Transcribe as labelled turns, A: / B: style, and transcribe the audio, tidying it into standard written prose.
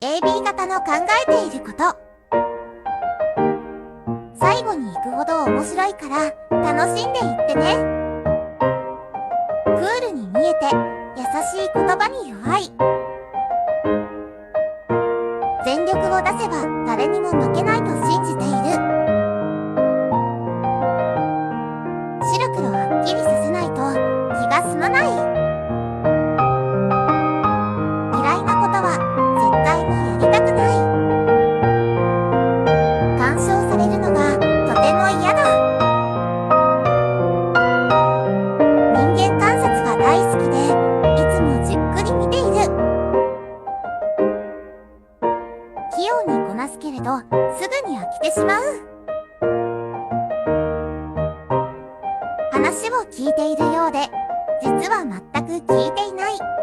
A: AB 型の考えていること。最後に行くほど面白いから楽しんでいってね。クールに見えて優しい言葉に弱い。全力を出せば誰にも負けないと信じている。白黒はっきりさせないと気が済まない。嫌いなことは絶対にやりたくない。干渉されるのがとても嫌だ。人間観察が大好きでいつもじっくり見ている。器用にこなすけれどすぐに飽きてしまう。話を聞いているようで実は全く聞いていない。